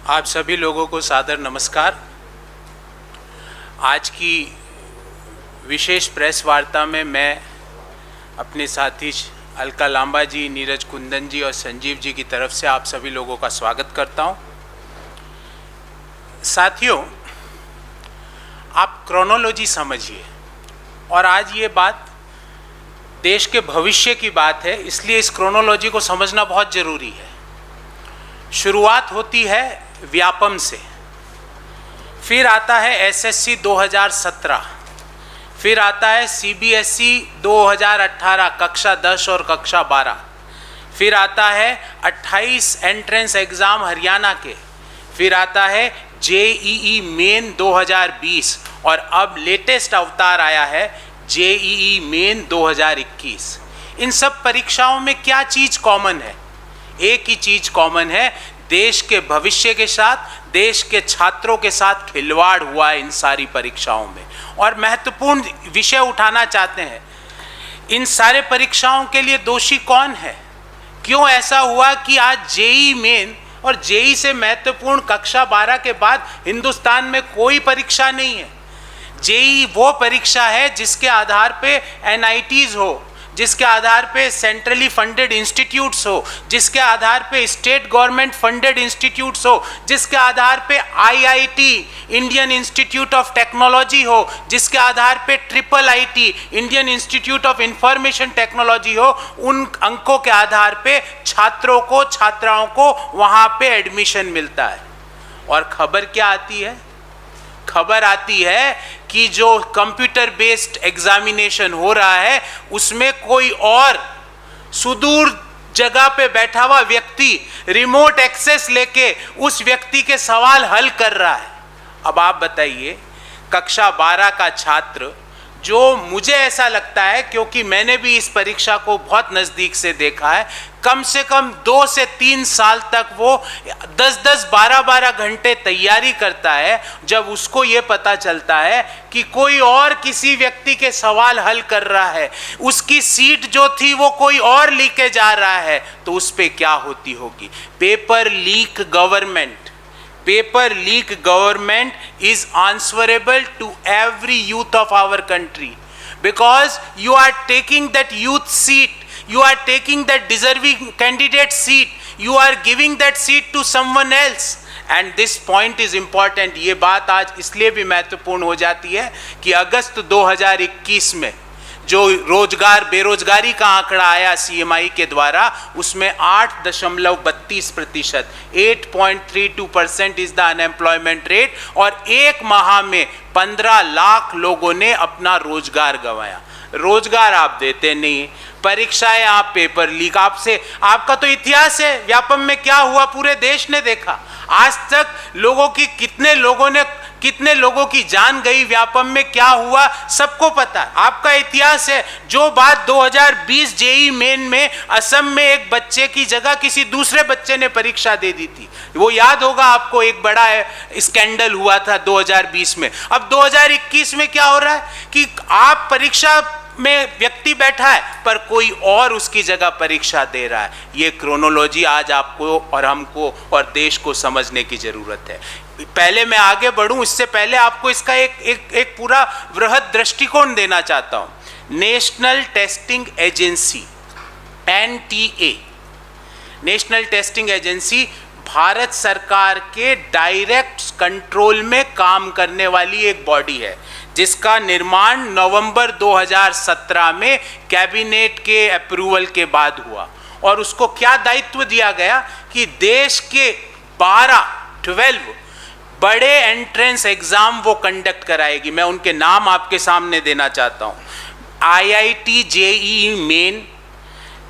आप सभी लोगों को सादर नमस्कार। आज की विशेष प्रेस वार्ता में मैं अपने साथी अलका लांबा जी, नीरज कुंदन जी और संजीव जी की तरफ से आप सभी लोगों का स्वागत करता हूं। साथियों, आप क्रोनोलॉजी समझिए, और आज ये बात देश के भविष्य की बात है, इसलिए इस क्रोनोलॉजी को समझना बहुत ज़रूरी है। शुरुआत होती है व्यापम से, फिर आता है एसएससी 2017, फिर आता है सीबीएसई 2018 कक्षा 10 और कक्षा 12, फिर आता है 28 एंट्रेंस एग्ज़ाम हरियाणा के, फिर आता है जेईई मेन 2020 और अब लेटेस्ट अवतार आया है जेईई मेन 2021। इन सब परीक्षाओं में क्या चीज़ कॉमन है? एक ही चीज़ कॉमन है, देश के भविष्य के साथ, देश के छात्रों के साथ खिलवाड़ हुआ है इन सारी परीक्षाओं में। और महत्वपूर्ण विषय उठाना चाहते हैं, इन सारे परीक्षाओं के लिए दोषी कौन है? क्यों ऐसा हुआ कि आज जेईई मेन और जेईई से महत्वपूर्ण कक्षा 12 के बाद हिंदुस्तान में कोई परीक्षा नहीं है? जेईई वो परीक्षा है जिसके आधार पे एनआईटीज हो, जिसके आधार पे सेंट्रली फंडेड इंस्टीट्यूट्स हो, जिसके आधार पे स्टेट गवर्नमेंट फंडेड इंस्टीट्यूट्स हो, जिसके आधार पे IIT Indian institute of technology हो, जिसके आधार पे triple IT Indian institute of information technology हो। उन अंकों के आधार पे छात्रों को, छात्राओं को वहाँ पे एडमिशन मिलता है। और खबर क्या आती है? खबर आती है कि जो कंप्यूटर बेस्ड एग्जामिनेशन हो रहा है उसमें कोई और सुदूर जगह पे बैठा हुआ व्यक्ति रिमोट एक्सेस लेके उस व्यक्ति के सवाल हल कर रहा है। अब आप बताइए, कक्षा 12 का छात्र, जो मुझे ऐसा लगता है क्योंकि मैंने भी इस परीक्षा को बहुत नज़दीक से देखा है, कम से कम 2 से 3 साल तक वो 10-10, 12-12 घंटे तैयारी करता है। जब उसको ये पता चलता है कि कोई और किसी व्यक्ति के सवाल हल कर रहा है, उसकी सीट जो थी वो कोई और लेके जा रहा है, तो उस पर क्या होती होगी? Paper leak government, paper leak government is answerable to every youth of our country, because you are taking that youth seat, you are taking that deserving candidate seat, you are giving that seat to someone else, and this point is important। ये बात आज इसलिए भी महत्वपूर्ण हो जाती है कि अगस्त 2021 में जो रोजगार बेरोजगारी का आंकड़ा आया सीएमआई के द्वारा, उसमें 8.32%, 8.32% इज द अनएम्प्लॉयमेंट रेट, और एक माह में 15 लाख लोगों ने अपना रोजगार गंवाया। रोजगार आप देते नहीं, परीक्षाएं आप पेपर लीक, आपका तो इतिहास है, व्यापम में क्या हुआ पूरे देश ने देखा। आज तक कितने लोगों की जान गई, व्यापम में क्या हुआ सबको पता है, आपका इतिहास है। जो बात 2020 जेईई मेन में असम में एक बच्चे की जगह किसी दूसरे बच्चे ने परीक्षा दे दी थी, वो याद होगा आपको, एक बड़ा स्कैंडल हुआ था 2020 में। अब 2021 में क्या हो रहा है कि आप परीक्षा में व्यक्ति बैठा है पर कोई और उसकी जगह परीक्षा दे रहा है। ये क्रोनोलॉजी आज आपको और हमको और देश को समझने की जरूरत है। पहले मैं आगे बढ़ूं, इससे पहले आपको इसका एक पूरा वृहद दृष्टिकोण देना चाहता हूं। National testing agency, NTA, national testing agency Bharat सरकार के डायरेक्ट कंट्रोल में काम करने वाली एक बॉडी है, जिसका निर्माण नवंबर 2017 में कैबिनेट के अप्रूवल के बाद हुआ। और उसको क्या दायित्व दिया गया कि देश के 12 बड़े एंट्रेंस एग्जाम वो कंडक्ट कराएगी। मैं उनके नाम आपके सामने देना चाहता हूँ। IIT JEE Main,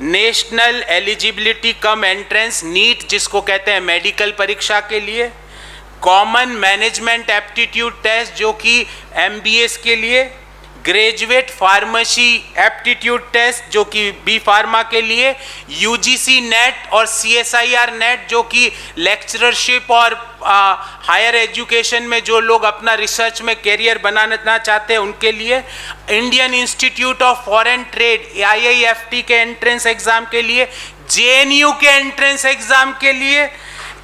National Eligibility cum Entrance NEET, जिसको कहते हैं मेडिकल परीक्षा के लिए, कॉमन मैनेजमेंट एप्टीट्यूड टेस्ट जो कि एमबीएस के लिए, ग्रेजुएट फार्मेसी एप्टीट्यूड टेस्ट जो कि बी फार्मा के लिए, यूजीसी नेट और सीएसआईआर नेट जो कि लेक्चरशिप और हायर एजुकेशन में जो लोग अपना रिसर्च में कैरियर बनाना चाहते हैं उनके लिए, Indian institute of foreign trade IIFT के एंट्रेंस एग्जाम के लिए, जेएनयू के एंट्रेंस एग्जाम के लिए,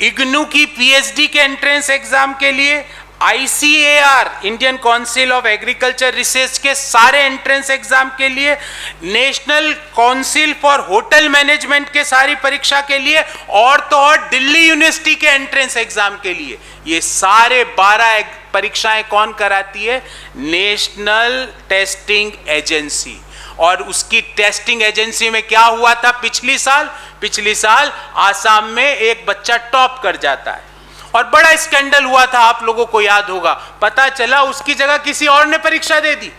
इग्नू की पीएचडी के एंट्रेंस एग्जाम के लिए, ICAR Indian council of agriculture research के सारे एंट्रेंस एग्जाम के लिए, national council for hotel management के सारी परीक्षा के लिए, और तो और दिल्ली यूनिवर्सिटी के एंट्रेंस एग्जाम के लिए। ये सारे 12 परीक्षाएं कौन कराती है? National testing agency. और उसकी टेस्टिंग एजेंसी में क्या हुआ था पिछली साल आसाम में एक बच्चा टॉप कर जाता है और बड़ा स्कैंडल हुआ था, आप लोगों को याद होगा। पता चला उसकी जगह किसी और ने परीक्षा दे दी।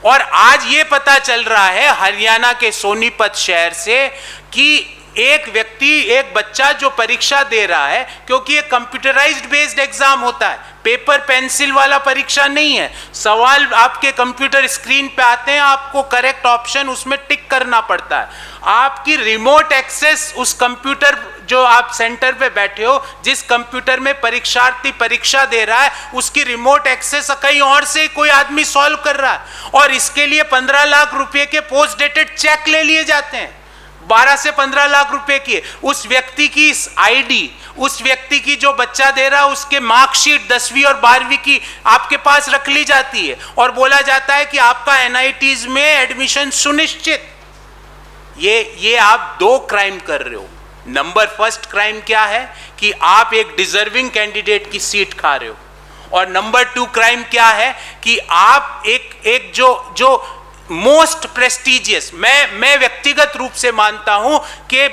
और आज ये पता चल रहा है हरियाणा के सोनीपत शहर से कि एक बच्चा जो परीक्षा दे रहा है, क्योंकि ये कंप्यूटराइज्ड बेस्ड एग्जाम होता है, पेपर पेंसिल वाला परीक्षा नहीं है। सवाल आपके कंप्यूटर स्क्रीन पे आते हैं, आपको करेक्ट ऑप्शन उसमें टिक करना पड़ता है। आपकी रिमोट एक्सेस उस कंप्यूटर, जो आप सेंटर पे बैठे हो, जिस कंप्यूटर में परीक्षार्थी परीक्षा दे रहा है, उसकी रिमोट एक्सेस कहीं और से कोई आदमी सॉल्व कर रहा है। और इसके लिए 15 लाख रुपए के पोस्ट डेटेड चेक ले लिए जाते हैं, 12 से 15 लाख रुपए की। उस व्यक्ति की आईडी, उस व्यक्ति की जो बच्चा दे रहा है उसके मार्कशीट 10वीं और 12वीं की आपके पास रख ली जाती है और बोला जाता है कि आपका NITs में एडमिशन सुनिश्चित। ये आप 2 क्राइम कर रहे हो। नंबर फर्स्ट क्राइम क्या है कि आप एक डिजर्विंग कैंडिडेट की सीट खा रहे हो, और नंबर 2 क्राइम क्या है कि आप एक जो मोस्ट प्रेस्टिजियस, मैं व्यक्तिगत रूप से मानता हूं कि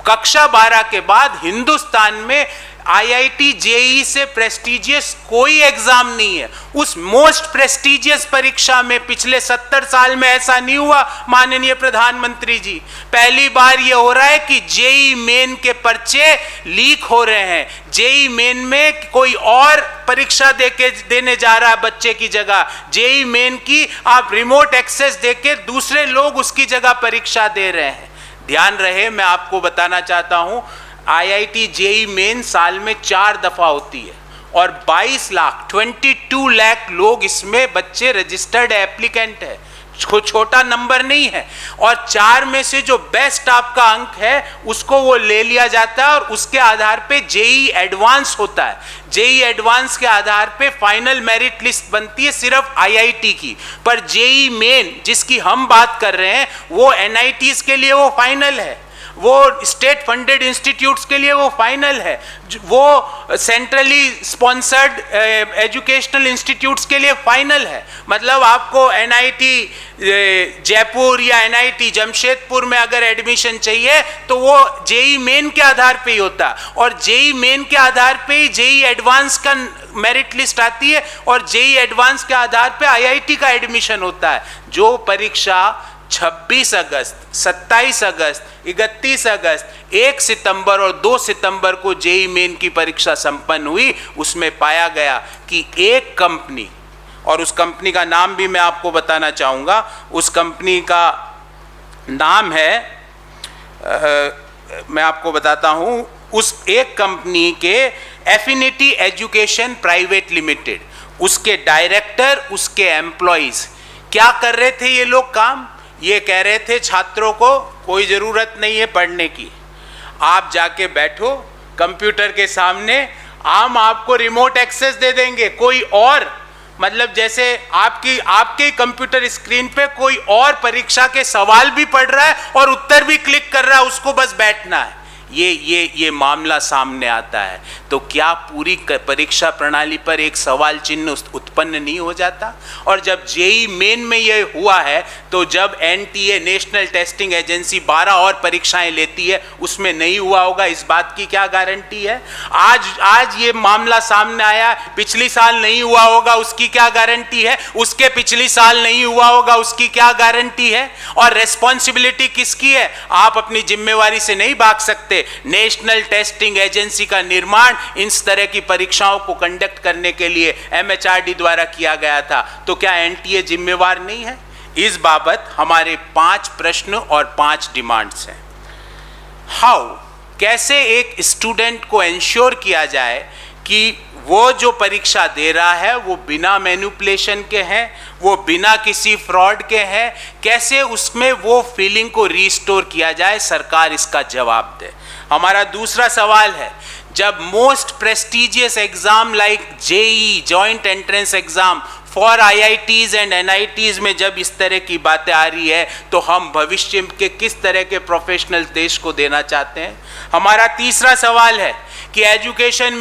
कक्षा 12 के बाद हिंदुस्तान में IIT JEE से प्रेस्टिजियस कोई एग्जाम नहीं है। उस मोस्ट प्रेस्टिजियस परीक्षा में पिछले 70 साल में ऐसा नहीं हुआ। माननीय प्रधानमंत्री जी, पहली बार ये हो रहा है कि JEE मेन के पर्चे लीक हो रहे हैं। JEE मेन में कोई और परीक्षा देने जा रहा है बच्चे की जगह। JEE मेन की आप रिमोट एक्सेस देके दूसरे लोग उसकी जगह परीक्षा दे रहे हैं। ध्यान रहे, मैं आपको बताना चाहता हूं, IIT JEE मेन साल में 4 दफा होती है और 22 लाख लोग इसमें बच्चे रजिस्टर्ड एप्लीकेंट है, छोटा नंबर नहीं है। और 4 में से जो बेस्ट आपका अंक है उसको वो ले लिया जाता है और उसके आधार पे JEE एडवांस होता है। JEE एडवांस के आधार पे फाइनल मेरिट लिस्ट बनती है सिर्फ IIT की, पर JEE मेन जिसकी हम बात कर रहे हैं वो NITs के लिए वो फाइनल है, वो स्टेट फंडेड इंस्टीट्यूट्स के लिए वो फाइनल है, वो सेंट्रली स्पॉन्सर्ड एजुकेशनल इंस्टीट्यूट्स के लिए फाइनल है। मतलब आपको NIT जयपुर या NIT जमशेदपुर में अगर एडमिशन चाहिए तो वो JEE मेन के आधार पे ही होता है, और JEE मेन के आधार पे ही JEE एडवांस का मेरिट लिस्ट आती है और JEE एडवांस के आधार पे IIT का एडमिशन होता है। जो परीक्षा 26 अगस्त, 27 अगस्त, 31 अगस्त, 1 सितंबर और 2 सितंबर को JEE मेन की परीक्षा संपन्न हुई, उसमें पाया गया कि एक कंपनी, और उस कंपनी का नाम भी मैं आपको बताना चाहूँगा, उस कंपनी का नाम है, मैं आपको बताता हूँ, उस एक कंपनी के एफिनिटी एजुकेशन प्राइवेट लिमिटेड, उसके डायरेक्टर, उसके एम्प्लॉइज क्या कर रहे थे ये लोग काम? ये कह रहे थे छात्रों को कोई ज़रूरत नहीं है पढ़ने की, आप जाके बैठो कंप्यूटर के सामने, हम आपको रिमोट एक्सेस दे देंगे। कोई और, मतलब जैसे आपके कंप्यूटर स्क्रीन पे कोई और परीक्षा के सवाल भी पढ़ रहा है और उत्तर भी क्लिक कर रहा है, उसको बस बैठना है। ये मामला सामने आता है तो क्या पूरी परीक्षा प्रणाली पर एक सवाल चिन्ह उत्पन्न नहीं हो जाता? और जब JEE मेन में ये हुआ है तो जब NTA नेशनल टेस्टिंग एजेंसी 12 और परीक्षाएं लेती है उसमें नहीं हुआ होगा, इस बात की क्या गारंटी है? आज ये मामला सामने आया, पिछली साल नहीं हुआ होगा उसकी क्या गारंटी है? उसके पिछली साल नहीं हुआ होगा उसकी क्या गारंटी है? और रेस्पॉन्सिबिलिटी किसकी है? आप अपनी जिम्मेवारी से नहीं भाग सकते। नेशनल टेस्टिंग एजेंसी का निर्माण इस तरह की परीक्षाओं को कंडक्ट करने के लिए MHRD द्वारा किया गया था, तो क्या NTA जिम्मेवार नहीं है? इस बाबत हमारे 5 प्रश्न और 5 डिमांड्स हैं। हाउ, कैसे एक स्टूडेंट को एंश्योर किया जाए कि वो जो परीक्षा दे रहा है वो बिना मैनिपुलेशन के हैं, वो बिना किसी फ्रॉड के हैं? कैसे उसमें वो फीलिंग को रिस्टोर किया जाए? सरकार इसका जवाब दे। हमारा दूसरा सवाल है, जब most prestigious exam like JEE Joint Entrance Exam for IITs and NITs में जब इस तरह की बातें आ रही है, तो हम भविष्य के किस तरह के प्रोफेशनल देश को देना चाहते हैं? हमारा तीसरा सवाल है कि एजुकेशन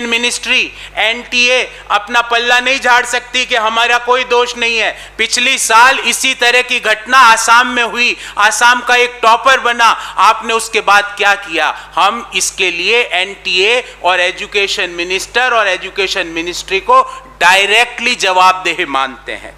मिनिस्ट्री NTA अपना पल्ला नहीं झाड़ सकती कि हमारा कोई दोष नहीं है। पिछली साल इसी तरह की घटना आसाम में हुई, आसाम का एक टॉपर बना, आपने उसके बाद क्या किया? हम इसके लिए NTA और एजुकेशन मिनिस्टर और एजुकेशन मिनिस्ट्री को डायरेक्टली जवाबदेह मानते हैं।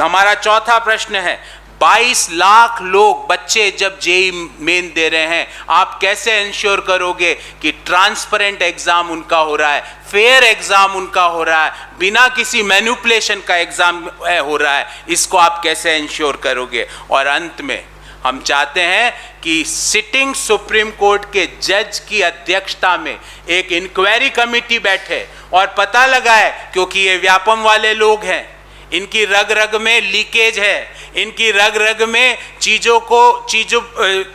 हमारा चौथा प्रश्न है, 22 लाख लोग बच्चे जब जेई मेन दे रहे हैं, आप कैसे इंश्योर करोगे कि ट्रांसपेरेंट एग्जाम उनका हो रहा है, फेयर एग्जाम उनका हो रहा है, बिना किसी मैनिपुलेशन का एग्जाम हो रहा है? इसको आप कैसे इंश्योर करोगे? और अंत में हम चाहते हैं कि सिटिंग सुप्रीम कोर्ट के जज की अध्यक्षता में एक इंक्वायरी कमेटी बैठे और पता लगाए, क्योंकि ये व्यापम वाले लोग हैं, इनकी रग रग में लीकेज है, इनकी रग रग में चीज़ों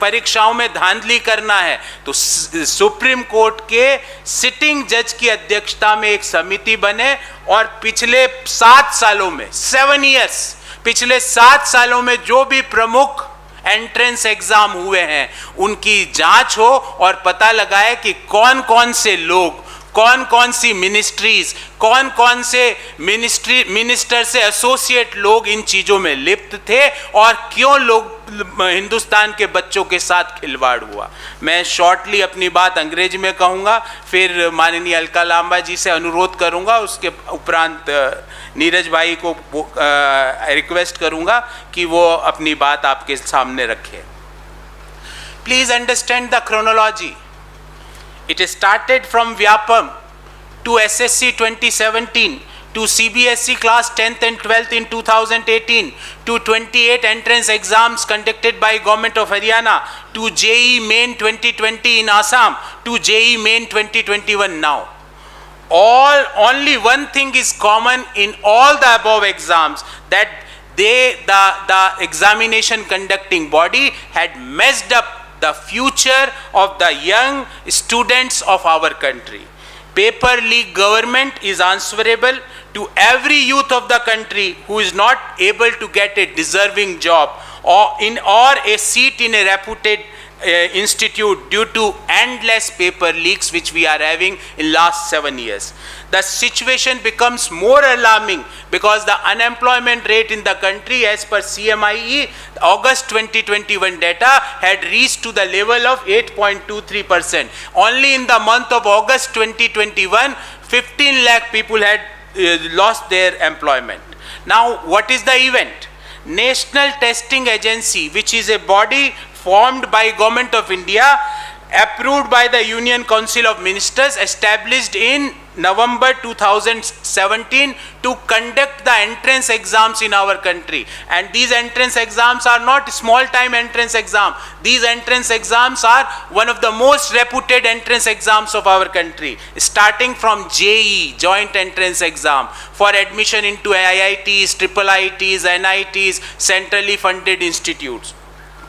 परीक्षाओं में धांधली करना है। तो सुप्रीम कोर्ट के सिटिंग जज की अध्यक्षता में एक समिति बने और पिछले 7 सालों में 7 इयर्स पिछले 7 सालों में जो भी प्रमुख एंट्रेंस एग्जाम हुए हैं उनकी जांच हो और पता लगाए कि कौन कौन से लोग, कौन कौन सी मिनिस्ट्रीज, कौन कौन से मिनिस्टर से एसोसिएट लोग इन चीज़ों में लिप्त थे और क्यों लोग हिंदुस्तान के बच्चों के साथ खिलवाड़ हुआ। मैं शॉर्टली अपनी बात अंग्रेजी में कहूँगा, फिर माननीय अलका लांबा जी से अनुरोध करूँगा, उसके उपरांत नीरज भाई को रिक्वेस्ट करूँगा कि वो अपनी बात आपके सामने रखे। Please understand the chronology. It started from Vyapam to SSC 2017 to CBSE class 10th and 12th in 2018 to 28 entrance exams conducted by Government of Haryana to JEE Main 2020 in Assam to JEE Main 2021 now. Only one thing is common in all the above exams, that the examination conducting body had messed up the future of the young students of our country. Paper league government is answerable to every youth of the country who is not able to get a deserving job or a seat in a reputed institute due to endless paper leaks which we are having in last 7 years. The situation becomes more alarming because the unemployment rate in the country as per CMIE August 2021 data had reached to the level of 8.23%. Only in the month of August 2021, 15 lakh people had lost their employment. Now, what is the event? National Testing Agency, which is a body formed by Government of India, approved by the Union Council of Ministers, established in November 2017 to conduct the entrance exams in our country. And these entrance exams are not small time entrance exam. These entrance exams are one of the most reputed entrance exams of our country, starting from JEE, Joint Entrance Exam, for admission into IITs, IIITs, NITs, centrally funded institutes,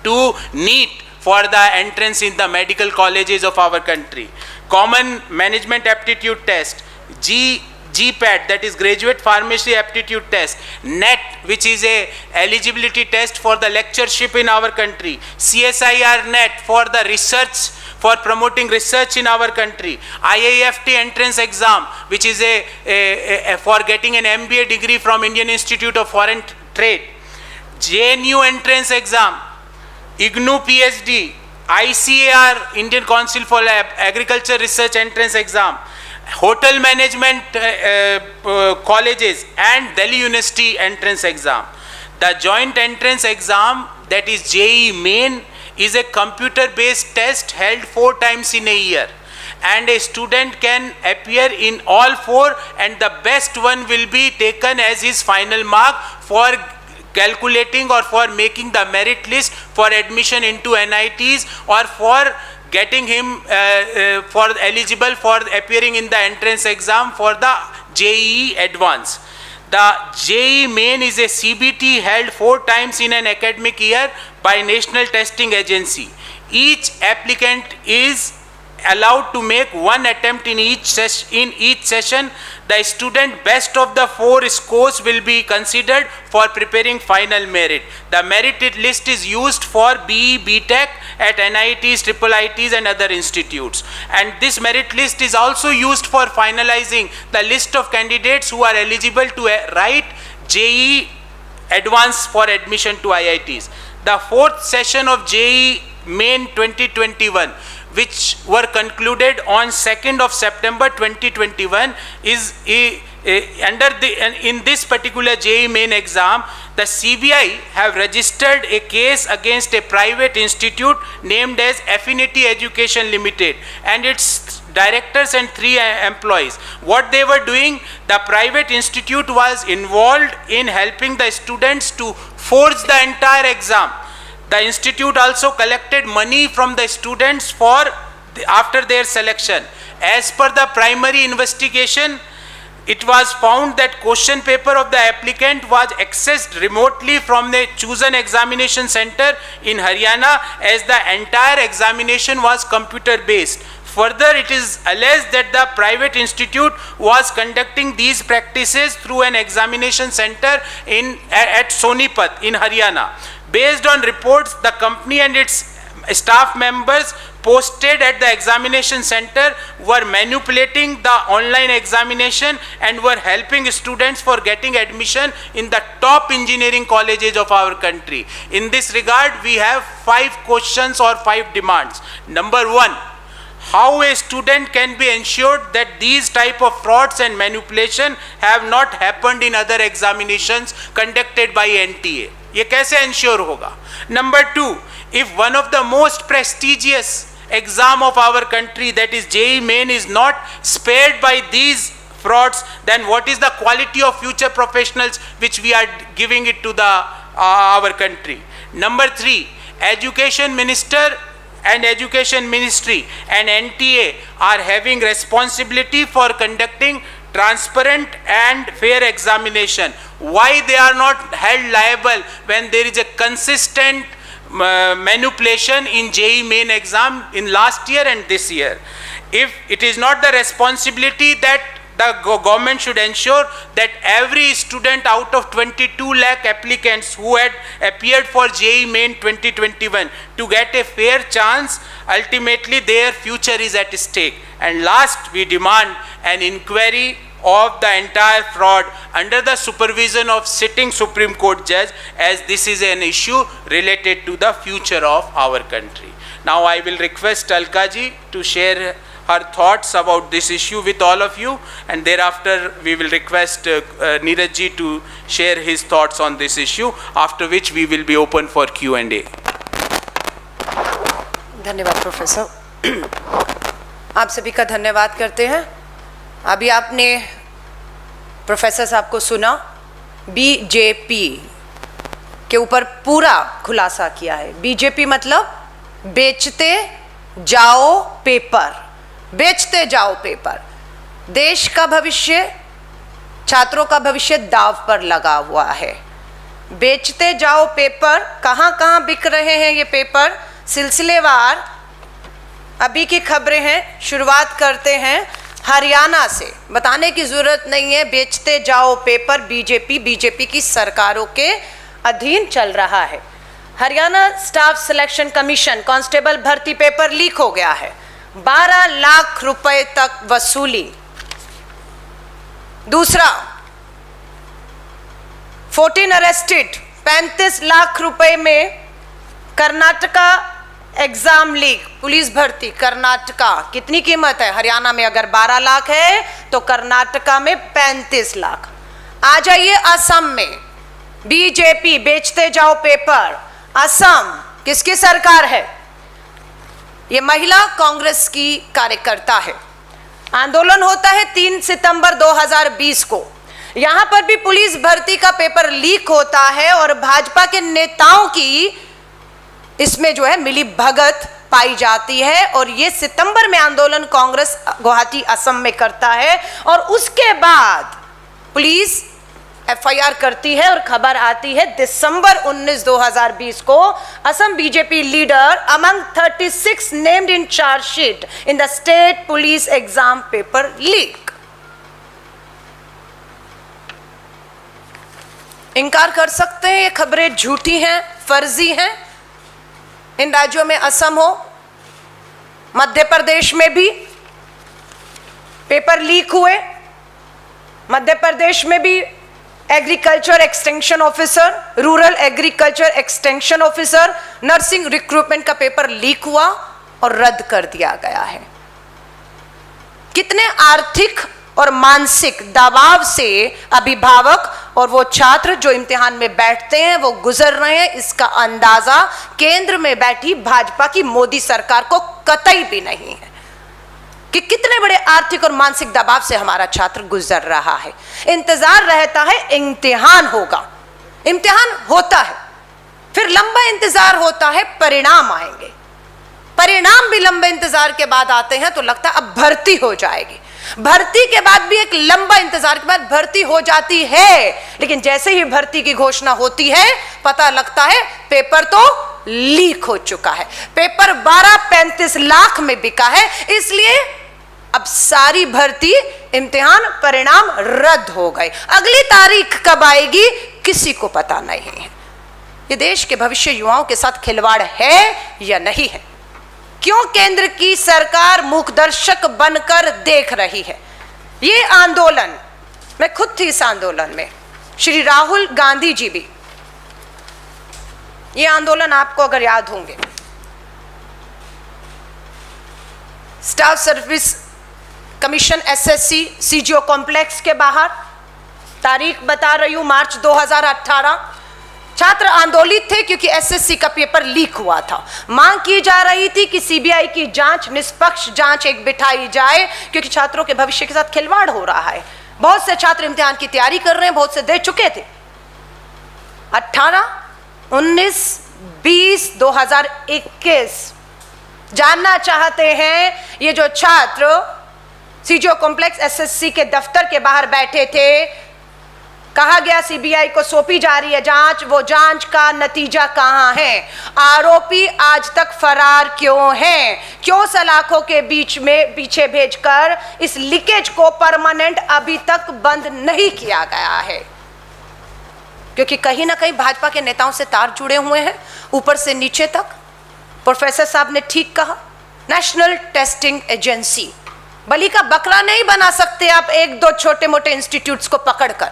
to NEET for the entrance in the medical colleges of our country, Common Management Aptitude Test, GPAT, that is Graduate Pharmacy Aptitude Test, NET, which is a eligibility test for the lectureship in our country, CSIR NET for the research, for promoting research in our country, IIFT entrance exam, which is for getting an MBA degree from Indian Institute of Foreign Trade, JNU entrance exam, IGNOU PhD, ICAR, Indian Council for Agriculture Research entrance exam, Hotel Management colleges, and Delhi University entrance exam. The joint entrance exam, that is JEE Main, is a computer-based test held 4 times in a year, and a student can appear in all 4, and the best one will be taken as his final mark for calculating or for making the merit list for admission into NITs or for getting him for eligible for appearing in the entrance exam for the JEE Advance. The JEE Main is a CBT held 4 times in an academic year by National Testing Agency. each applicant is allowed to make one attempt in each session. The student best of the 4 scores will be considered for preparing final merit. The merit list is used for BE, BTech at NITs, IIITs and other institutes. And this merit list is also used for finalizing the list of candidates who are eligible to write JEE Advanced for admission to IITs. The 4th session of JEE Main 2021, which were concluded on 2nd of September 2021, is in this particular JEE Main exam, the CBI have registered a case against a private institute named as Affinity Education Limited and its directors and 3 employees. What they were doing, the private institute was involved in helping the students to forge the entire exam. The institute also collected money from the students after their selection. As per the primary investigation, it was found that question paper of the applicant was accessed remotely from the chosen examination center in Haryana, as the entire examination was computer based. Further, it is alleged that the private institute was conducting these practices through an examination center at Sonipat in Haryana. Based on reports, the company and its staff members posted at the examination center were manipulating the online examination and were helping students for getting admission in the top engineering colleges of our country. In this regard, we have 5 questions or 5 demands. Number 1, how a student can be ensured that these type of frauds and manipulation have not happened in other examinations conducted by NTA? ये कैसे ensure होगा? Number 2, if one of the most prestigious exam of our country, that is JEE Main, is not spared by these frauds, then what is the quality of future professionals which we are giving it to our country? Number 3, Education Minister and Education Ministry and NTA are having responsibility for conducting transparent and fair examination. Why they are not held liable when there is a consistent manipulation in JEE Main exam in last year and this year? If it is not the responsibility, that the government should ensure that every student out of 22 lakh applicants who had appeared for JEE Main 2021 to get a fair chance, ultimately their future is at stake. And last, we demand an inquiry of the entire fraud under the supervision of sitting Supreme Court judge, as this is an issue related to the future of our country. Now I will request Alka ji to share her thoughts about this issue with all of you, and thereafter we will request Neeraj ji to share his thoughts on this issue, after which we will be open for Q&A. धन्यवाद professor. आप सभी का धन्यवाद करते हैं। अभी आपने professor साहब को सुना, बीजेपी के ऊपर पूरा खुलासा किया है। बीजेपी मतलब बेचते जाओ पेपर, बेचते जाओ पेपर। देश का भविष्य, छात्रों का भविष्य दांव पर लगा हुआ है। बेचते जाओ पेपर, कहाँ कहाँ बिक रहे हैं ये पेपर, सिलसिलेवार अभी की खबरें हैं। शुरुआत करते हैं हरियाणा से। बताने की ज़रूरत नहीं है, बेचते जाओ पेपर बीजेपी की सरकारों के अधीन चल रहा है। Haryana staff selection commission constable भर्ती पेपर लीक हो गया है। 12 लाख रुपए तक वसूली। दूसरा, 14 अरेस्टेड, 35 लाख रुपए में कर्नाटका एग्जाम लीक, पुलिस भर्ती कर्नाटका। कितनी कीमत है? हरियाणा में अगर 12 लाख है तो कर्नाटका में 35 लाख। आ जाइए असम में, बीजेपी बेचते जाओ पेपर। असम किसकी सरकार है? ये महिला कांग्रेस की कार्यकर्ता है। आंदोलन होता है 3 सितंबर 2020 को। यहां पर भी पुलिस भर्ती का पेपर लीक होता है और भाजपा के नेताओं की इसमें जो है मिली भगत पाई जाती है। और ये सितंबर में आंदोलन कांग्रेस गुवाहाटी असम में करता है और उसके बाद पुलिस एफआईआर करती है और खबर आती है दिसंबर 19, 2020 को Assam BJP leader among 36 named in chargesheet in the state police exam paper leak. इनकार कर सकते हैं ये खबरें झूठी हैं, फर्जी हैं। इन राज्यों में असम हो, मध्य प्रदेश में भी पेपर लीक हुए। मध्य प्रदेश में भी agriculture extension officer, rural agriculture extension officer, nursing recruitment का पेपर लीक हुआ और रद्द कर दिया गया है। कितने आर्थिक और मानसिक दबाव से अभिभावक और वो छात्र जो इम्तिहान में बैठते हैं वो गुजर रहे हैं, इसका अंदाजा केंद्र में बैठी भाजपा की मोदी सरकार को कतई भी नहीं है कि कितने बड़े आर्थिक और मानसिक दबाव से हमारा छात्र गुजर रहा है। इंतजार रहता है इम्तिहान होगा, इम्तिहान होता है, फिर लंबा इंतजार होता है परिणाम आएंगे। परिणाम भी लंबे इंतजार के बाद आते हैं तो लगता है अब भर्ती हो जाएगी। भर्ती के बाद भी एक लंबा इंतजार के बाद भर्ती हो जाती है, लेकिन जैसे ही भर्ती की घोषणा होती है पता लगता है पेपर तो लीक हो चुका है। पेपर 12-35 लाख में बिका है, इसलिए अब सारी भर्ती, इम्तिहान, परिणाम रद्द हो गए। अगली तारीख कब आएगी किसी को पता नहीं है। ये देश के भविष्य युवाओं के साथ खिलवाड़ है या नहीं है? क्यों केंद्र की सरकार मूकदर्शक बनकर देख रही है? ये आंदोलन, मैं खुद थी इस आंदोलन में, श्री राहुल गांधी जी भी, ये आंदोलन आपको अगर याद होंगे, staff service commission SSC CGO complex के बाहर, तारीख बता रही हूं मार्च 2018, छात्र आंदोलित थे क्योंकि एसएससी का पेपर लीक हुआ था। मांग की जा रही थी कि सीबीआई की जांच, निष्पक्ष जांच एक बिठाई जाए क्योंकि छात्रों के भविष्य के साथ खिलवाड़ हो रहा है। बहुत से छात्र इम्तिहान की तैयारी कर रहे हैं, बहुत से दे चुके थे। 18, 19, 20, 2021 जानना चाहते हैं ये जो छात्र सीजीओ कॉम्प्लेक्स एसएससी के दफ्तर के बाहर बैठे थे, कहा गया सीबीआई को सौंपी जा रही है जांच, वो जांच का नतीजा कहां है? आरोपी आज तक फरार क्यों हैं? क्यों सलाखों के बीच में पीछे भेजकर इस लीकेज को परमानेंट अभी तक बंद नहीं किया गया है? क्योंकि कहीं ना कहीं भाजपा के नेताओं से तार जुड़े हुए हैं ऊपर से नीचे तक। प्रोफेसर साहब ने ठीक कहा, नेशनल टेस्टिंग एजेंसी, बलि का बकरा नहीं बना सकते आप एक दो छोटे मोटे इंस्टीट्यूट्स को पकड़कर।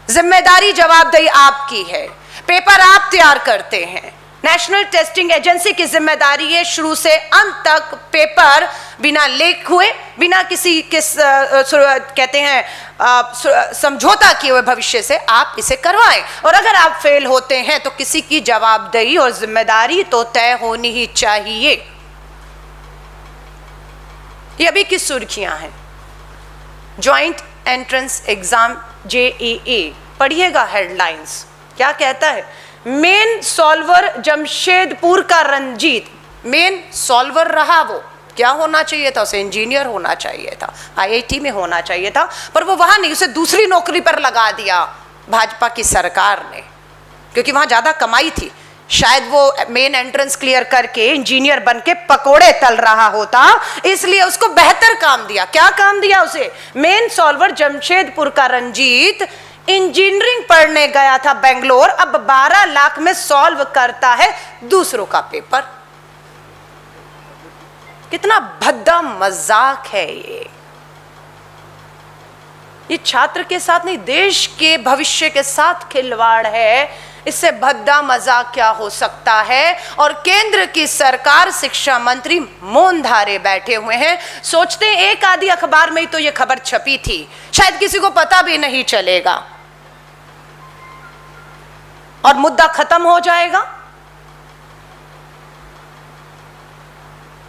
जिम्मेदारी, जवाबदेही आपकी है, पेपर आप तैयार करते हैं। नेशनल टेस्टिंग एजेंसी की जिम्मेदारी है शुरू से अंत तक पेपर बिना लीक हुए, बिना किसी के कहते हैं समझौता किए हुए भविष्य से आप इसे करवाएं। और अगर आप फेल होते हैं तो किसी की जवाबदेही और जिम्मेदारी तो तय होनी ही चाहिए। ये अभी की सुर्खियां हैं, ज्वाइंट एंट्रेंस एग्जाम जेईई, पढ़िएगा हेडलाइंस, क्या कहता है? मेन सॉल्वर जमशेदपुर का रंजीत, मेन सॉल्वर रहा वो, क्या होना चाहिए था उसे? इंजीनियर होना चाहिए था, आईआईटी में होना चाहिए था, पर वो वहां नहीं, उसे दूसरी नौकरी पर लगा दिया भाजपा की सरकार ने, क्योंकि वहां ज्यादा कमाई थी। शायद वो मेन एंट्रेंस क्लियर करके इंजीनियर बन के पकोड़े तल रहा होता, इसलिए उसको बेहतर काम दिया। क्या काम दिया उसे? मेन सॉल्वर जमशेदपुर का रंजीत इंजीनियरिंग पढ़ने गया था बेंगलोर, अब 12 लाख में सॉल्व करता है दूसरों का पेपर। कितना भद्दा मजाक है ये छात्र के साथ नहीं, देश के भविष्य के साथ खिलवाड़ है। इससे भद्दा मजाक क्या हो सकता है? और केंद्र की सरकार, शिक्षा मंत्री मौन धारे बैठे हुए हैं, सोचते हैं एक आधी अखबार में ही तो ये खबर छपी थी, शायद किसी को पता भी नहीं चलेगा और मुद्दा खत्म हो जाएगा।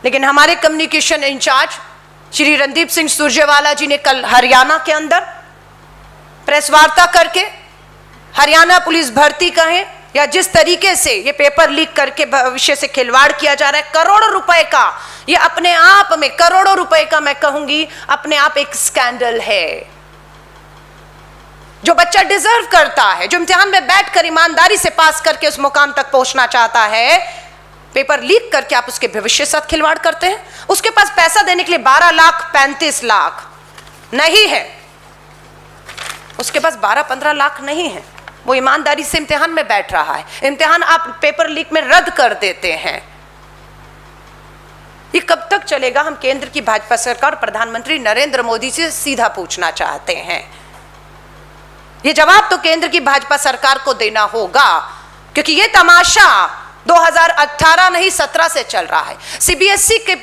लेकिन हमारे कम्युनिकेशन इंचार्ज श्री रणदीप सिंह सुरजेवाला जी ने कल हरियाणा के अंदर प्रेस वार्ता करके हरियाणा पुलिस भर्ती कहें या जिस तरीके से ये पेपर लीक करके भविष्य से खिलवाड़ किया जा रहा है, करोड़ों रुपए का, ये अपने आप में करोड़ों रुपए का, मैं कहूंगी अपने आप एक स्कैंडल है। जो बच्चा डिजर्व करता है, जो इम्तिहान में बैठकर ईमानदारी से पास करके उस मुकाम तक पहुंचना चाहता है, पेपर लीक करके आप उसके भविष्य के साथ खिलवाड़ करते हैं। उसके पास पैसा देने के लिए 12 लाख 35 लाख नहीं है, उसके पास 12-15 लाख नहीं है, वो ईमानदारी से इम्तिहान में बैठ रहा है। इम्तिहान आप पेपर लीक में रद्द कर देते हैं। ये कब तक चलेगा? हम केंद्र की भाजपा सरकार, प्रधानमंत्री नरेंद्र मोदी से सीधा पूछना चाहते हैं। ये जवाब तो केंद्र की भाजपा सरकार को देना होगा, क्योंकि ये तमाशा 2018 नहीं 17 से चल रहा है। सीबीएसई के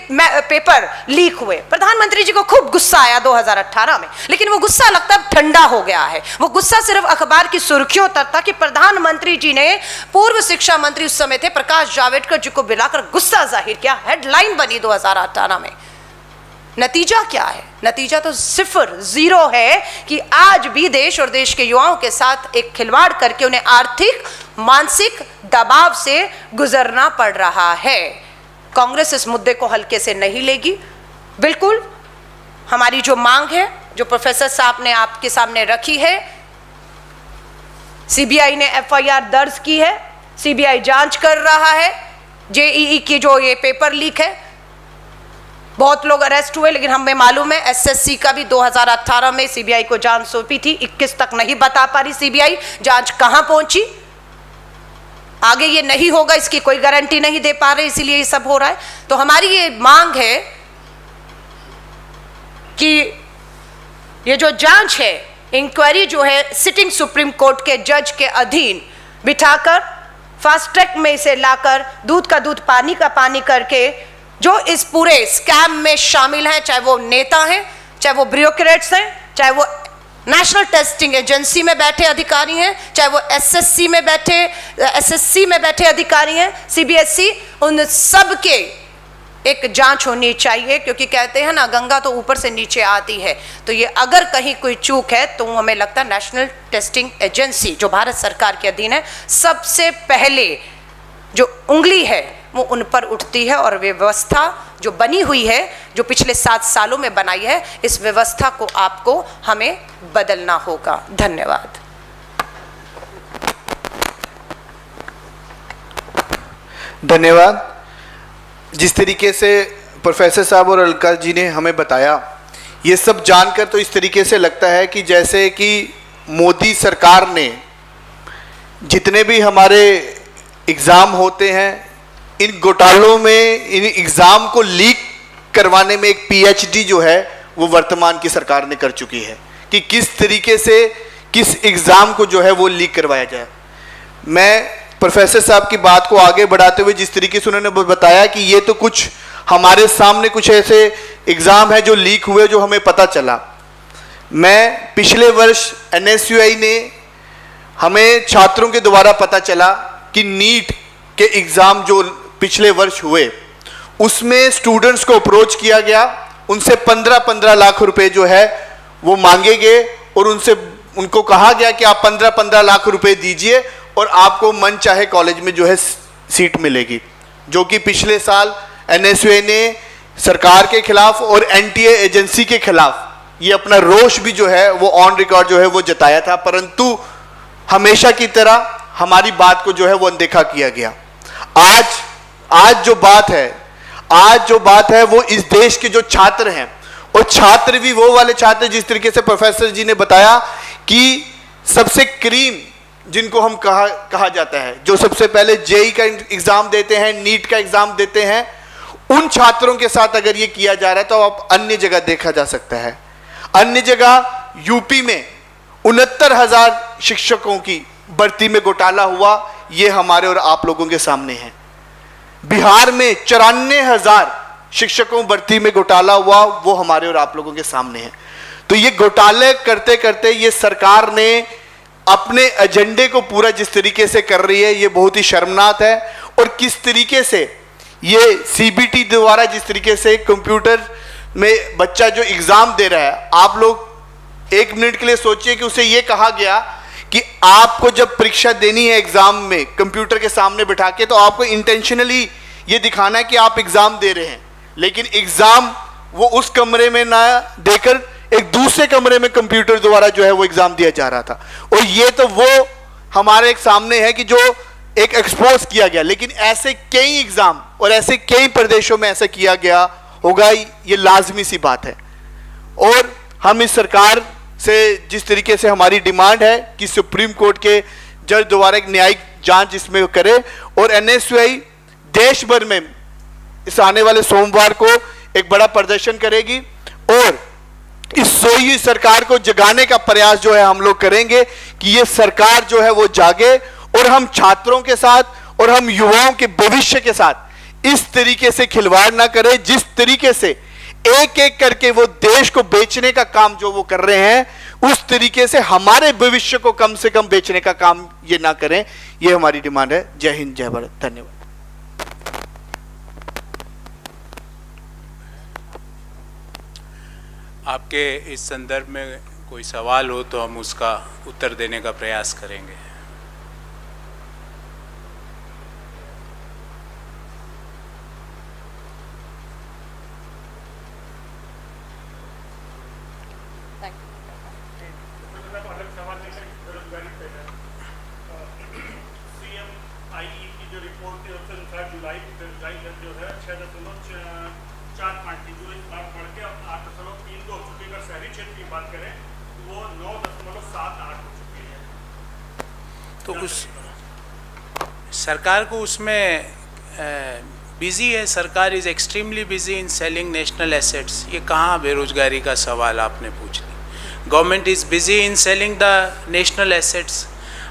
पेपर लीक हुए, प्रधानमंत्री जी को खूब गुस्सा आया 2018 में, लेकिन वो गुस्सा लगता है ठंडा हो गया है। वो गुस्सा सिर्फ अखबार की सुर्खियों तक था कि प्रधानमंत्री जी ने पूर्व शिक्षा मंत्री उस समय थे प्रकाश जावड़ेकर जी को बुलाकर गुस्सा जाहिर किया, हेडलाइन बनी 2018 में। नतीजा क्या है? नतीजा तो सिफर, जीरो है कि आज भी देश और देश के युवाओं के साथ एक खिलवाड़ करके उन्हें आर्थिक मानसिक दबाव से गुजरना पड़ रहा है। कांग्रेस इस मुद्दे को हल्के से नहीं लेगी। बिल्कुल हमारी जो मांग है, जो प्रोफेसर साहब ने आपके सामने रखी है, सीबीआई ने एफआईआर दर्ज की है, सीबीआई जांच कर रहा है। जेईई की जो ये पेपर लीक है, बहुत लोग अरेस्ट हुए, लेकिन हमें मालूम है एसएससी का भी 2018 में सीबीआई को जांच सौंपी थी। 21 तक नहीं बता पा रही सीबीआई जांच कहां पहुंची। आगे ये नहीं होगा इसकी कोई गारंटी नहीं दे पा रहे, इसीलिए ये सब हो रहा है। तो हमारी ये मांग है कि ये जो जांच है, इंक्वायरी जो है, सिटिंग सुप्रीम कोर्ट के जज के अधीन बिठाकर फास्ट ट्रैक में इसे लाकर दूध का दूध पानी का पानी करके जो इस पूरे स्कैम में शामिल हैं, चाहे वो नेता हैं, चाहे वो ब्यूरोक्रेट्स हैं, चाहे वो नेशनल टेस्टिंग एजेंसी में बैठे अधिकारी हैं, चाहे वो एसएससी में बैठे अधिकारी हैं, सीबीएसई, उन सब के एक जांच होनी चाहिए। क्योंकि कहते हैं ना, गंगा तो ऊपर से नीचे आती है। तो ये अगर कहीं कोई चूक है तो हमें लगता है नेशनल टेस्टिंग एजेंसी जो भारत सरकार के अधीन है, सबसे पहले जो उंगली है वो उन पर उठती है। और व्यवस्था जो बनी हुई है, जो पिछले 7 सालों में बनाई है, इस व्यवस्था को आपको हमें बदलना होगा। धन्यवाद। धन्यवाद। जिस तरीके से प्रोफेसर साहब और अलका जी ने हमें बताया, ये सब जानकर तो इस तरीके से लगता है कि जैसे कि मोदी सरकार ने जितने भी हमारे एग्ज़ाम होते हैं, इन घोटालों में, इन एग्ज़ाम को लीक करवाने में एक पीएचडी जो है वो वर्तमान की सरकार ने कर चुकी है कि किस तरीके से किस एग्ज़ाम को जो है वो लीक करवाया जाए। मैं प्रोफेसर साहब की बात को आगे बढ़ाते हुए जिस तरीके से उन्होंने बताया कि ये तो कुछ हमारे सामने कुछ ऐसे एग्ज़ाम है जो लीक हुए जो हमें पता चला। मैं पिछले वर्ष एनएसयूआई ने हमें छात्रों के द्वारा पता चला कि नीट के एग्ज़ाम जो पिछले वर्ष हुए उसमें स्टूडेंट्स को अप्रोच किया गया, उनसे 15-15 लाख रुपए जो है वो मांगे गए और उनको कहा गया कि आप 15-15 लाख रुपए दीजिए और आपको मन चाहे कॉलेज में जो है सीट मिलेगी। जो कि पिछले साल एनएसयूआई ने सरकार के खिलाफ और एनटीए एजेंसी के खिलाफ ये अपना रोष भी जो है वो ऑन रिकॉर्ड जो है वो जताया था, परंतु हमेशा की तरह हमारी बात को जो है वो अनदेखा किया गया। आज जो बात है वो इस देश के जो छात्र हैं, और छात्र भी वो वाले छात्र जिस तरीके से प्रोफेसर जी ने बताया कि सबसे क्रीम जिनको हम कहा जाता है, जो सबसे पहले जेई का एग्जाम देते हैं, नीट का एग्जाम देते हैं, उन छात्रों के साथ अगर ये किया जा रहा है तो अब अन्य जगह देखा जा सकता है। अन्य जगह यूपी में 69,000 शिक्षकों की भर्ती में घोटाला हुआ, ये हमारे और आप लोगों के सामने है। बिहार में 94,000 शिक्षकों भर्ती में घोटाला हुआ, वो हमारे और आप लोगों के सामने है। तो ये घोटाले करते करते ये सरकार ने अपने एजेंडे को पूरा जिस तरीके से कर रही है, ये बहुत ही शर्मनाक है। और किस तरीके से ये सीबीटी द्वारा जिस तरीके से कंप्यूटर में बच्चा जो एग्जाम दे रहा है, आप लोग 1 मिनट के लिए सोचिए कि उसे ये कहा गया कि आपको जब परीक्षा देनी है एग्जाम में कंप्यूटर के सामने बिठा के, तो आपको इंटेंशनली ये दिखाना है कि आप एग्जाम दे रहे हैं, लेकिन एग्जाम वो उस कमरे में ना देकर एक दूसरे कमरे में कंप्यूटर द्वारा जो है वो एग्जाम दिया जा रहा था। और ये तो वो हमारे एक सामने है कि जो एक एक्सपोज किया गया, लेकिन ऐसे कई एग्जाम और ऐसे कई प्रदेशों में ऐसा किया गया होगा, ये लाजमी सी बात है। और हम इस सरकार से जिस तरीके से हमारी डिमांड है कि सुप्रीम कोर्ट के जज द्वारा एक न्यायिक जांच इसमें करे और एनएसयूआई देश भर में इस आने वाले सोमवार को एक बड़ा प्रदर्शन करेगी और इस सोई हुई सरकार को जगाने का प्रयास जो है हम लोग करेंगे कि ये सरकार जो है वो जागे और हम छात्रों के साथ और हम युवाओं के भविष्य के साथ इस तरीके से खिलवाड़ ना करें जिस तरीके से एक एक करके वो देश को बेचने का काम जो वो कर रहे हैं, उस तरीके से हमारे भविष्य को कम से कम बेचने का काम ये ना करें। ये हमारी डिमांड है। जय हिंद, जय भारत, धन्यवाद। आपके इस संदर्भ में कोई सवाल हो तो हम उसका उत्तर देने का प्रयास करेंगे। तो उस सरकार को उसमें बिजी है, सरकार is extremely busy in selling national assets. ये कहाँ बेरोजगारी का सवाल आपने पूछ ली। Government is busy in selling the national assets.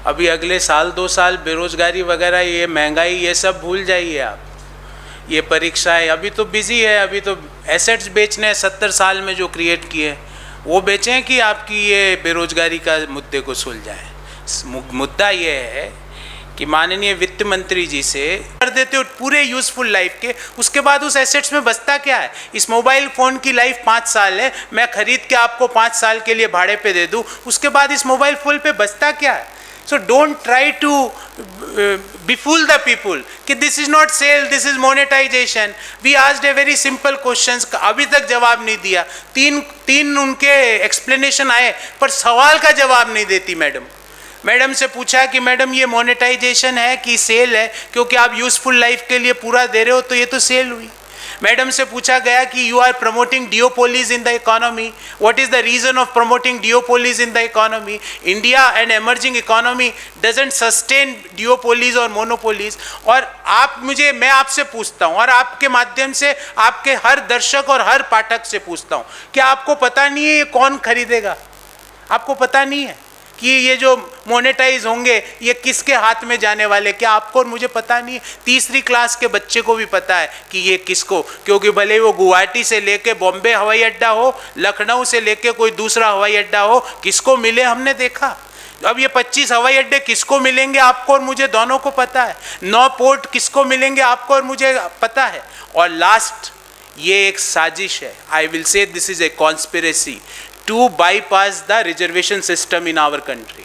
अभी अगले साल 2 साल बेरोजगारी वगैरह, ये महंगाई, ये सब भूल जाइए आप। ये परीक्षाएं अभी तो बिजी है, अभी तो एसेट्स बेचने हैं 70 साल में जो क्रिएट किए वो बेचें कि आपकी ये बेरोजगारी का मुद्दे को सुलझाएं। मुद्दा ये है कि माननीय वित्त मंत्री जी से कर देते हो पूरे यूजफुल लाइफ के, उसके बाद उस एसेट्स में बचता क्या है। इस मोबाइल फ़ोन की लाइफ 5 साल है, मैं खरीद के आपको 5 साल के लिए भाड़े पे दे दूं, उसके बाद इस मोबाइल फ़ोन पे बचता क्या है। So don't try to befool the people कि this is not sale, this is monetization. We asked a very simple questions, अभी तक जवाब नहीं दिया। तीन उनके एक्सप्लेनेशन आए पर सवाल का जवाब नहीं देती मैडम से पूछा कि मैडम ये मोनेटाइजेशन है कि सेल है, क्योंकि आप यूजफुल लाइफ के लिए पूरा दे रहे हो तो ये तो सेल हुई। मैडम से पूछा गया कि you are promoting duopolies in the economy, what is the reason of promoting duopolies in the economy. India and emerging economy doesn't sustain duopolies और मोनोपोलीज। और मैं आपसे पूछता हूँ और आपके माध्यम से आपके हर दर्शक और हर पाठक से पूछता हूँ, क्या आपको पता नहीं है ये कौन खरीदेगा? आपको पता नहीं है कि ये जो मोनेटाइज होंगे ये किसके हाथ में जाने वाले? क्या आपको और मुझे पता नहीं है? तीसरी क्लास के बच्चे को भी पता है कि ये किसको, क्योंकि भले वो गुवाहाटी से लेके बॉम्बे हवाई अड्डा हो, लखनऊ से लेके कोई दूसरा हवाई अड्डा हो, किसको मिले हमने देखा। अब ये 25 हवाई अड्डे किसको मिलेंगे? आपको और मुझे दोनों को पता है। 9 पोर्ट किसको मिलेंगे? आपको और मुझे पता है। और लास्ट, ये एक साजिश है। I will say this is a conspiracy to bypass the reservation system in our country.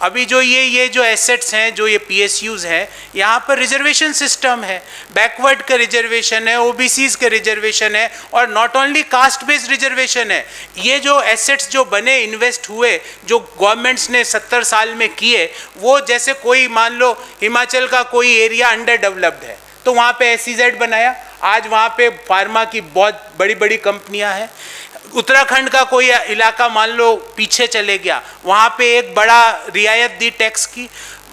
अभी जो ये जो एसेट्स हैं, जो ये PSUs हैं, यहाँ पर रिजर्वेशन सिस्टम है, बैकवर्ड का रिजर्वेशन है, OBCs का रिजर्वेशन है, और not only caste based reservation है। ये जो एसेट्स जो बने, इन्वेस्ट हुए, जो गवर्नमेंट्स ने 70 साल में किए, वो जैसे कोई मान लो हिमाचल का कोई एरिया अंडर डेवलप्ड है तो वहाँ पे SEZ बनाया, आज वहाँ पे फार्मा की बहुत बड़ी बड़ी कंपनियाँ हैं। उत्तराखंड का कोई इलाका मान लो पीछे चले गया, वहाँ पे एक बड़ा रियायत दी टैक्स की।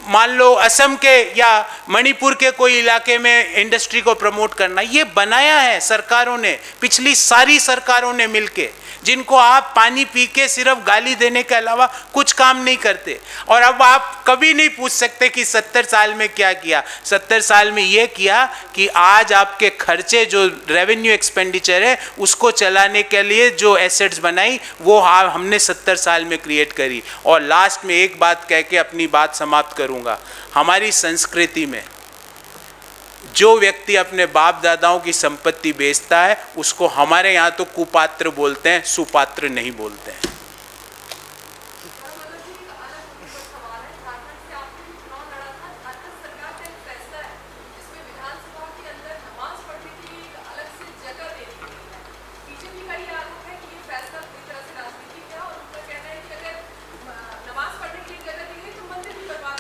मान लो असम के या मणिपुर के कोई इलाके में इंडस्ट्री को प्रमोट करना, ये बनाया है सरकारों ने, पिछली सारी सरकारों ने मिलके, जिनको आप पानी पी के सिर्फ गाली देने के अलावा कुछ काम नहीं करते। और अब आप कभी नहीं पूछ सकते कि 70 साल में क्या किया। 70 साल में ये किया कि आज आपके खर्चे, जो रेवेन्यू एक्सपेंडिचर है, उसको चलाने के लिए जो एसेट्स बनाई वो हमने 70 साल में क्रिएट करी। और लास्ट में एक बात कह के अपनी बात समाप्त करूँगा। हमारी संस्कृति में जो व्यक्ति अपने बाप दादाओं की संपत्ति बेचता है उसको हमारे यहाँ तो कुपात्र बोलते हैं, सुपात्र नहीं बोलते हैं।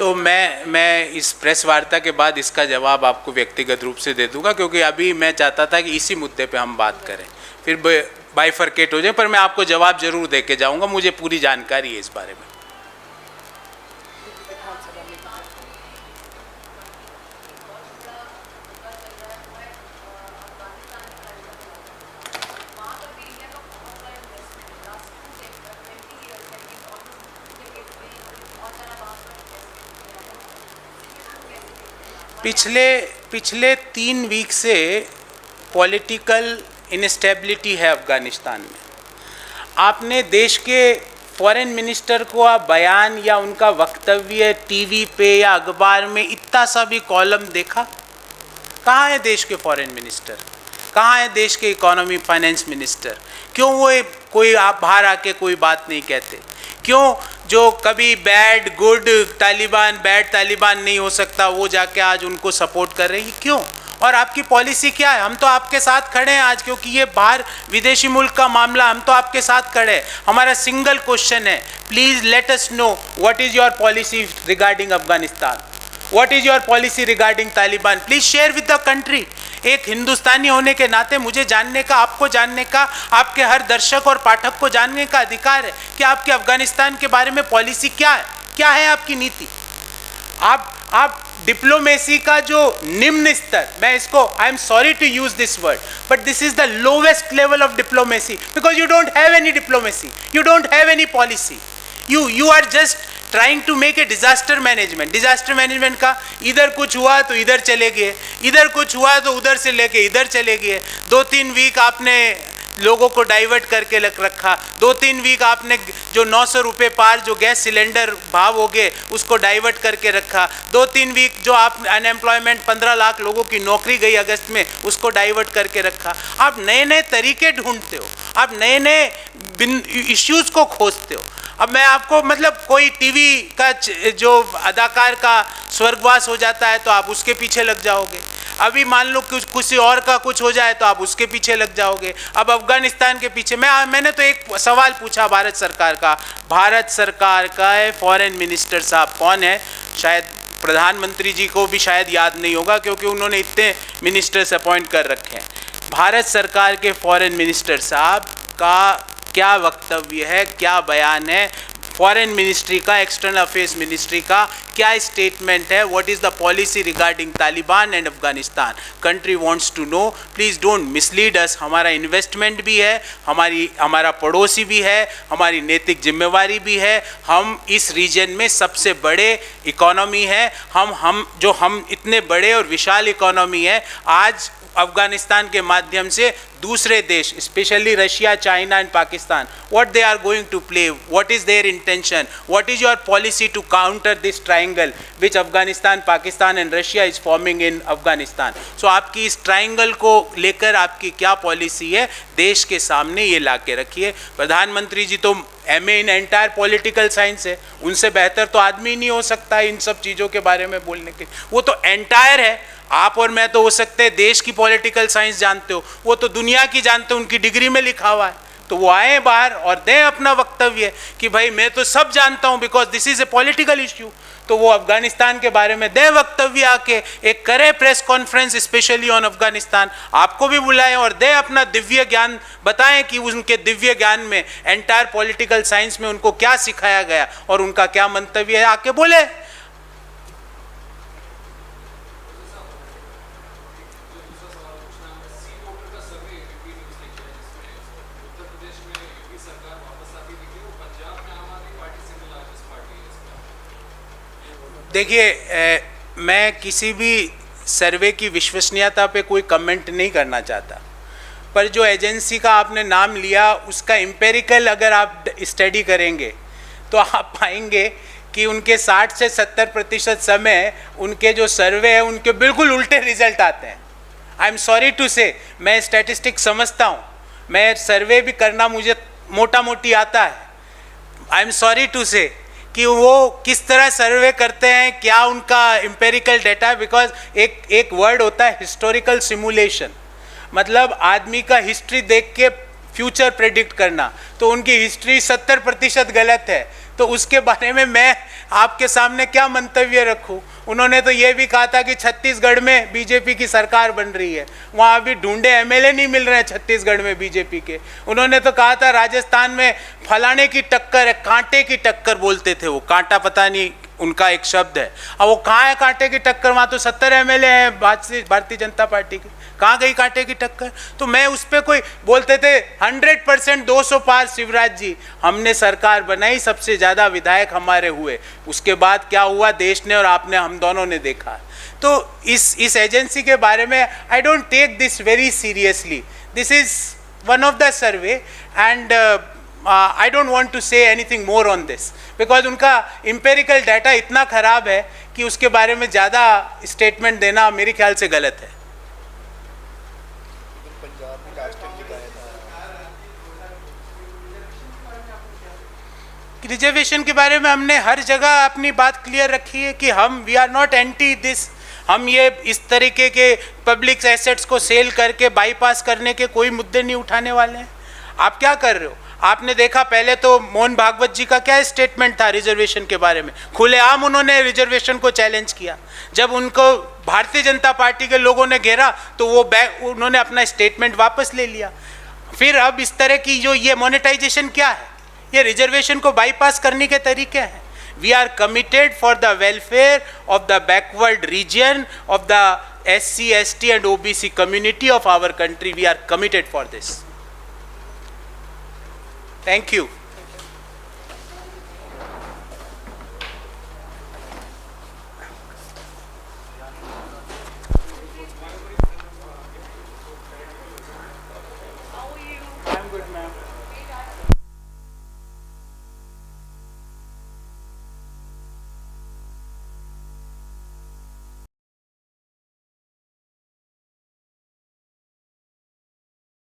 तो मैं इस प्रेस वार्ता के बाद इसका जवाब आपको व्यक्तिगत रूप से दे दूंगा, क्योंकि अभी मैं चाहता था कि इसी मुद्दे पे हम बात करें, फिर बाइफरकेट हो जाए। पर मैं आपको जवाब जरूर दे के जाऊँगा, मुझे पूरी जानकारी है इस बारे में। पिछले 3 वीक से पॉलिटिकल इनस्टेबिलिटी है अफ़गानिस्तान में। आपने देश के फॉरेन मिनिस्टर को आप बयान या उनका वक्तव्य टीवी पे या अखबार में इतना सा भी कॉलम देखा? कहाँ है देश के फॉरेन मिनिस्टर? कहाँ है देश के इकोनॉमी फाइनेंस मिनिस्टर? क्यों वो कोई आप बाहर आके कोई बात नहीं कहते? क्यों जो कभी bad good Taliban bad Taliban नहीं हो सकता वो जाके आज उनको सपोर्ट कर रही? क्यों? और आपकी पॉलिसी क्या है? हम तो आपके साथ खड़े हैं आज, क्योंकि ये बाहर विदेशी मुल्क का मामला, हम तो आपके साथ खड़े हैं। हमारा सिंगल क्वेश्चन है, please let us know what is your policy regarding Afghanistan, what is your policy regarding Taliban, please share with the country. एक हिंदुस्तानी होने के नाते मुझे जानने का, आपको जानने का, आपके हर दर्शक और पाठक को जानने का अधिकार है कि आपके अफगानिस्तान के बारे में पॉलिसी क्या है आपकी नीति। आप डिप्लोमेसी का जो निम्न स्तर, मैं इसको, I am sorry to use this word, but this is the lowest level of diplomacy, because you don't have any diplomacy, you don't have any policy, you are just trying to make a disaster management. Disaster management का इधर कुछ हुआ तो इधर चले गए, इधर कुछ हुआ तो उधर से लेके इधर चले गए। 2-3 वीक आपने लोगों को डाइवर्ट करके रखा, 2-3 वीक आपने जो 900 रुपये पार जो गैस सिलेंडर भाव हो गए उसको डाइवर्ट करके रखा, 2-3 वीक जो आप अनएम्प्लॉयमेंट 15 लाख लोगों की नौकरी गई अगस्त में उसको डाइवर्ट करके रखा। आप नए नए तरीके ढूंढते हो, आप नए नए इश्यूज को खोजते हो। अब मैं आपको, मतलब कोई टीवी का जो अदाकार का स्वर्गवास हो जाता है तो आप उसके पीछे लग जाओगे, अभी मान लो कि किसी और का कुछ हो जाए तो आप उसके पीछे लग जाओगे। अब अफगानिस्तान के पीछे मैंने तो एक सवाल पूछा भारत सरकार का, भारत सरकार का फॉरेन मिनिस्टर साहब कौन है? शायद प्रधानमंत्री जी को भी शायद याद नहीं होगा, क्योंकि उन्होंने इतने मिनिस्टर्स अपॉइंट कर रखे हैं। भारत सरकार के फॉरेन मिनिस्टर साहब का क्या वक्तव्य है, क्या बयान है? फॉरेन मिनिस्ट्री का, एक्सटर्नल अफेयर्स मिनिस्ट्री का क्या स्टेटमेंट है? What is the policy regarding Taliban and Afghanistan? Country wants to know, please don't mislead us. हमारा इन्वेस्टमेंट भी है, हमारा पड़ोसी भी है, हमारी नैतिक जिम्मेवारी भी है। हम इस रीजन में सबसे बड़े इकोनॉमी है, हम इतने बड़े और विशाल इकोनॉमी है। आज अफगानिस्तान के माध्यम से दूसरे देश, specially Russia, China and Pakistan, what they are going to play, what is their intention, what is your policy to counter this triangle which Afghanistan, Pakistan and Russia is forming in Afghanistan. So आपकी इस ट्राइंगल को लेकर आपकी क्या पॉलिसी है, देश के सामने ये ला के रखिए। प्रधानमंत्री जी तो MA in entire political science है, उनसे बेहतर तो आदमी नहीं हो सकता इन सब चीज़ों के बारे में बोलने के। वो तो एंटायर है। आप और मैं तो हो सकते हैं देश की पॉलिटिकल साइंस जानते हो, वो तो दुनिया की जानते हो, उनकी डिग्री में लिखा हुआ है। तो वो आए बाहर और दें अपना वक्तव्य कि भाई मैं तो सब जानता हूँ, because this is A political issue. तो वो अफगानिस्तान के बारे में दें वक्तव्य, आके एक करें press conference specially on Afghanistan, आपको भी बुलाएं और दें अपना दिव्य ज्ञान, बताएं कि उनके दिव्य ज्ञान में एंटायर पॉलिटिकल साइंस में उनको क्या सिखाया गया और उनका क्या मंतव्य है, आके बोले। देखिए, मैं किसी भी सर्वे की विश्वसनीयता पे कोई कमेंट नहीं करना चाहता, पर जो एजेंसी का आपने नाम लिया उसका एम्पेरिकल अगर आप स्टडी करेंगे तो आप पाएंगे कि उनके 60 से 70% समय उनके जो सर्वे है उनके बिल्कुल उल्टे रिजल्ट आते हैं। आई एम सॉरी टू से, मैं स्टैटिस्टिक्स समझता हूँ, मैं सर्वे भी करना मुझे मोटा मोटी आता है। आई एम सॉरी टू से कि वो किस तरह सर्वे करते हैं, क्या उनका एम्पेरिकल डेटा है, बिकॉज एक वर्ड होता है हिस्टोरिकल सिमुलेशन, मतलब आदमी का हिस्ट्री देख के फ्यूचर प्रेडिक्ट करना। तो उनकी हिस्ट्री 70% गलत है, तो उसके बारे में मैं आपके सामने क्या मंतव्य रखूं? उन्होंने तो ये भी कहा था कि छत्तीसगढ़ में बीजेपी की सरकार बन रही है, वहाँ अभी ढूंढे एमएलए नहीं मिल रहे हैं छत्तीसगढ़ में बीजेपी के। उन्होंने तो कहा था राजस्थान में फलाने की टक्कर है, कांटे की टक्कर बोलते थे वो, कांटा पता नहीं उनका एक शब्द है। अब वो कहाँ है कांटे की टक्कर? वहाँ तो 70 एमएलए हैं भारतीय जनता पार्टी के, कहाँ गई कांटे की टक्कर? तो मैं उस पर कोई बोलते थे 100% 200 पार शिवराज जी, हमने सरकार बनाई, सबसे ज़्यादा विधायक हमारे हुए, उसके बाद क्या हुआ देश ने और आपने, हम दोनों ने देखा। तो इस एजेंसी के बारे में I don't take this very seriously, this is one of the survey and I don't want to say anything more on this because उनका एम्पेरिकल डाटा इतना खराब है कि उसके बारे में ज़्यादा स्टेटमेंट देना मेरे ख्याल से गलत है। रिजर्वेशन के बारे में हमने हर जगह अपनी बात क्लियर रखी है कि हम we are not anti this, हम ये इस तरीके के पब्लिक एसेट्स को सेल करके बाईपास करने के कोई मुद्दे नहीं उठाने वाले हैं। आप क्या कर रहे हो? आपने देखा पहले तो मोहन भागवत जी का क्या स्टेटमेंट था रिजर्वेशन के बारे में, खुलेआम उन्होंने रिजर्वेशन को चैलेंज किया। जब उनको भारतीय जनता पार्टी के लोगों ने घेरा तो उन्होंने अपना स्टेटमेंट वापस ले लिया। फिर अब इस तरह की जो ये मोनेटाइजेशन क्या है, ये रिजर्वेशन को बाईपास करने के तरीके हैं। We are committed for the welfare of the backward region of the SC, ST and OBC community of our country. We are committed for this. Thank you. I'm good, ma'am.